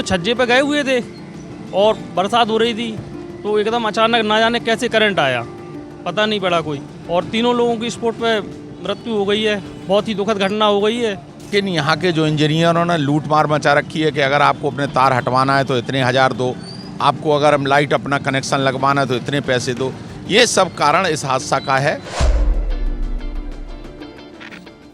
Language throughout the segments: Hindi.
छज्जे पे गए हुए थे और बरसात हो रही थी, तो एकदम अचानक ना जाने कैसे करंट आया, पता नहीं पड़ा कोई, और तीनों लोगों की स्पॉट पे मृत्यु हो गई है। बहुत ही दुखद घटना हो गई है। लेकिन यहाँ के जो इंजीनियरों ने लूट मार मचा रखी है कि अगर आपको अपने तार हटवाना है तो इतने हज़ार दो, आपको अगर हम लाइट अपना कनेक्शन लगवाना है तो इतने पैसे दो। ये सब कारण इस हादसा का है।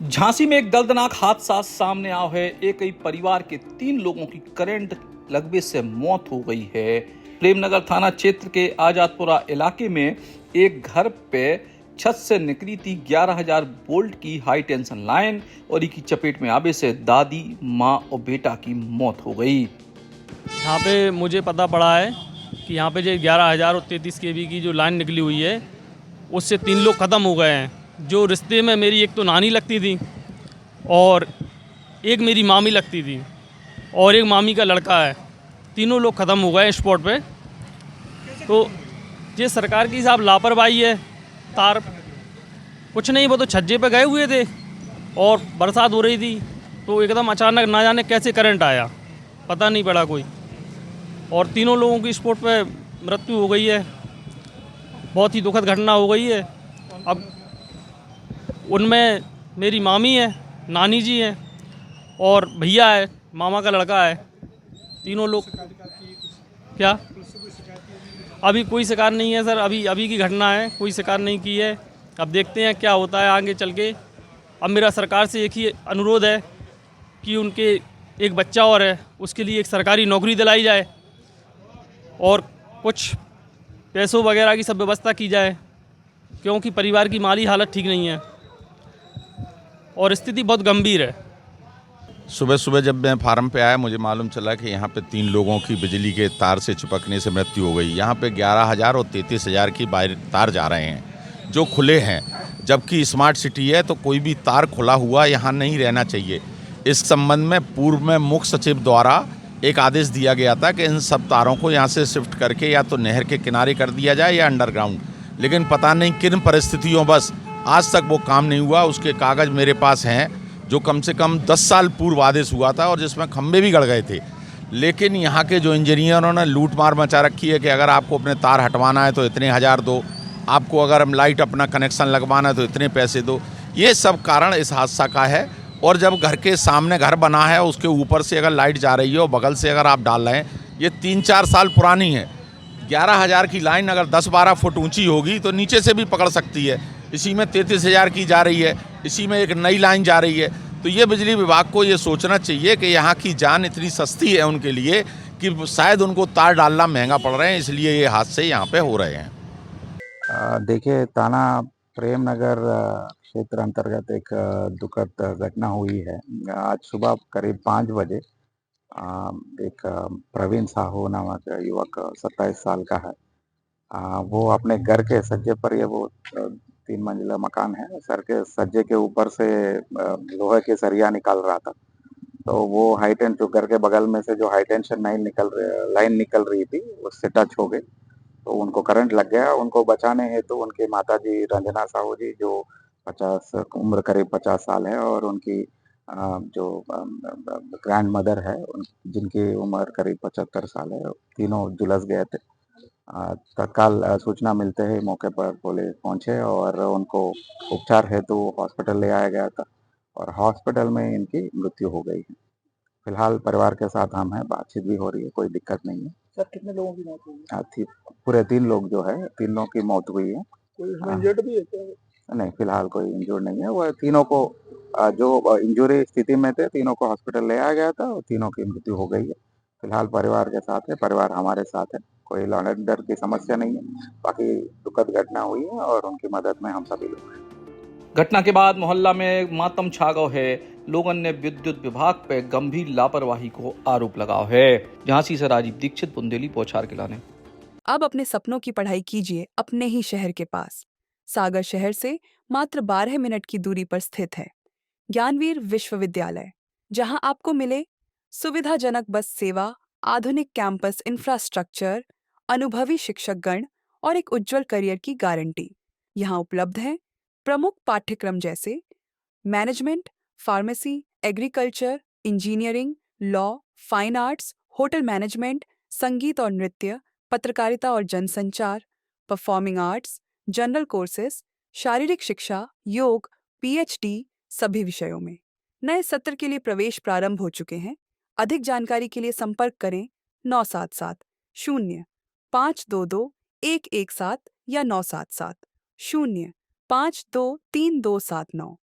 झांसी में एक दर्दनाक हादसा सामने आया है। एक ही परिवार के 3 लोगों की करंट लगने से मौत हो गई है। प्रेमनगर थाना क्षेत्र के आजादपुरा इलाके में एक घर पे छत से निकली थी 11,000 वोल्ट की हाई टेंशन लाइन और इसकी चपेट में आने से दादी, मां और बेटा की मौत हो गई। यहाँ पे मुझे पता पड़ा है कि यहाँ पे जो 11,000 और 33 kV की जो लाइन निकली हुई है, उससे 3 लोग ख़त्म हो गए हैं। जो रिश्ते में मेरी एक तो नानी लगती थी और एक मेरी मामी लगती थी और एक मामी का लड़का है। तीनों लोग ख़त्म हो गए स्पॉट पे। तो ये सरकार की साहब लापरवाही है। तार कुछ नहीं, वो तो छज्जे पे गए हुए थे और बरसात हो रही थी, तो एकदम अचानक ना जाने कैसे करंट आया, पता नहीं पड़ा कोई, और तीनों लोगों की स्पॉट पे मृत्यु हो गई है। बहुत ही दुखद घटना हो गई है। अब उनमें मेरी मामी है, नानी जी हैं और भैया है, मामा का लड़का है। तीनों लोग क्या अभी कोई शिकायत नहीं है सर। अभी की घटना है, कोई शिकायत नहीं की है। अब देखते हैं क्या होता है आगे चल के। अब मेरा सरकार से एक ही अनुरोध है कि उनके एक बच्चा और है, उसके लिए एक सरकारी नौकरी दिलाई जाए और कुछ पैसों वगैरह की सब व्यवस्था की जाए, क्योंकि परिवार की माली हालत ठीक नहीं है और स्थिति बहुत गंभीर है। सुबह सुबह जब मैं फार्म पे आया, मुझे मालूम चला कि यहाँ पे 3 लोगों की बिजली के तार से चिपकने से मृत्यु हो गई। यहाँ पे 11,000 और 33,000 की बाहर तार जा रहे हैं जो खुले हैं, जबकि स्मार्ट सिटी है तो कोई भी तार खुला हुआ यहाँ नहीं रहना चाहिए। इस संबंध में पूर्व में मुख्य सचिव द्वारा एक आदेश दिया गया था कि इन सब तारों को यहाँ से शिफ्ट करके या तो नहर के किनारे कर दिया जाए या अंडरग्राउंड, लेकिन पता नहीं किन परिस्थितियों बस आज तक वो काम नहीं हुआ। उसके कागज़ मेरे पास हैं जो कम से कम 10 साल पूर्व आदेश हुआ था और जिसमें खंभे भी गड़ गए थे। लेकिन यहाँ के जो इंजीनियरों ने लूट मार मचा रखी है कि अगर आपको अपने तार हटवाना है तो इतने हज़ार दो, आपको अगर हम लाइट अपना कनेक्शन लगवाना है तो इतने पैसे दो। ये सब कारण इस हादसा का है। और जब घर के सामने घर बना है, उसके ऊपर से अगर लाइट जा रही है और बगल से अगर आप डाल रहे हैं, ये 3-4 साल पुरानी है। 11,000 की लाइन अगर 10-12 फुट ऊंची होगी तो नीचे से भी पकड़ सकती है। इसी में 33,000 की जा रही है, इसी में एक नई लाइन जा रही है। तो ये बिजली विभाग को ये सोचना चाहिए कि यहाँ की जान इतनी सस्ती है उनके लिए कि शायद उनको तार डालना महंगा पड़ रहे हैं, इसलिए ये हादसे यहाँ पे हो रहे हैं। देखिए, थाना प्रेमनगर क्षेत्र अंतर्गत एक दुखद घटना हुई है। आज सुबह करीब 5 बजे एक प्रवीण साहू नामक युवक 27 साल का है। वो अपने घर के सज्जे पर, ये वो 3 मंजिला मकान है, सर के सज्जे के ऊपर से लोहे के सरिया निकाल रहा था। तो वो जो घर के बगल में से जो हाई टेंशन लाइन निकल रही थी, उससे टच हो गई तो उनको करंट लग गया। उनको बचाने हेतु उनके माताजी रंजना साहू जी, जो 50 उम्र करीब 50 साल है, और उनकी जो ग्रैंड मदर है, जिनकी उम्र करीब 75 साल है, तीनों झुलस गए थे। तत्काल सूचना मिलते ही मौके पर पुलिस पहुंचे और उनको उपचार हेतु हॉस्पिटल ले आया गया था और हॉस्पिटल में इनकी मृत्यु हो गई है। फिलहाल परिवार के साथ हम हैं, बातचीत भी हो रही है, कोई दिक्कत नहीं है। सर, कितने लोगों की मौत हुई? पूरे 3 लोग जो है, तीनों की मौत हुई है। कोई इसमें इंजर्ड भी है क्या? नहीं, फिलहाल कोई इंजर्ड नहीं है। वो तीनों को जो इंजरी स्थिति में थे, तीनों को हॉस्पिटल ले आया गया था और तीनों की मृत्यु हो गई है। फिलहाल परिवार के साथ है, परिवार हमारे साथ है, कोई लॉ एंड ऑर्डर की समस्या नहीं है। बाकी दुखद घटना हुई है और उनकी मदद में हम सभी लोग हैं। घटना के बाद मोहल्ला में मातम छा गया है। लोगों ने विद्युत विभाग पे गंभीर लापरवाही को आरोप लगाया है। झांसी से राजीव दीक्षित, बुंदेली पौछार के लाने। अब अपने सपनों की पढ़ाई कीजिए अपने ही शहर के पास। सागर शहर से मात्र 12 मिनट की दूरी पर स्थित है ज्ञानवीर विश्वविद्यालय, जहां आपको मिले सुविधाजनक बस सेवा, आधुनिक कैंपस इंफ्रास्ट्रक्चर, अनुभवी शिक्षकगण और एक उज्जवल करियर की गारंटी। यहाँ उपलब्ध है प्रमुख पाठ्यक्रम जैसे management, pharmacy, agriculture, engineering, law, fine arts, hotel management, संगीत और नृत्य, पत्रकारिता और जनसंचार, परफॉर्मिंग आर्ट्स, जनरल कोर्सेज, शारीरिक शिक्षा, योग, पीएचडी सभी विषयों में। नए सत्र के लिए प्रवेश प्रारंभ हो चुके हैं। अधिक जानकारी के लिए संपर्क करें 977 0 522 117 या 977 0 523 279।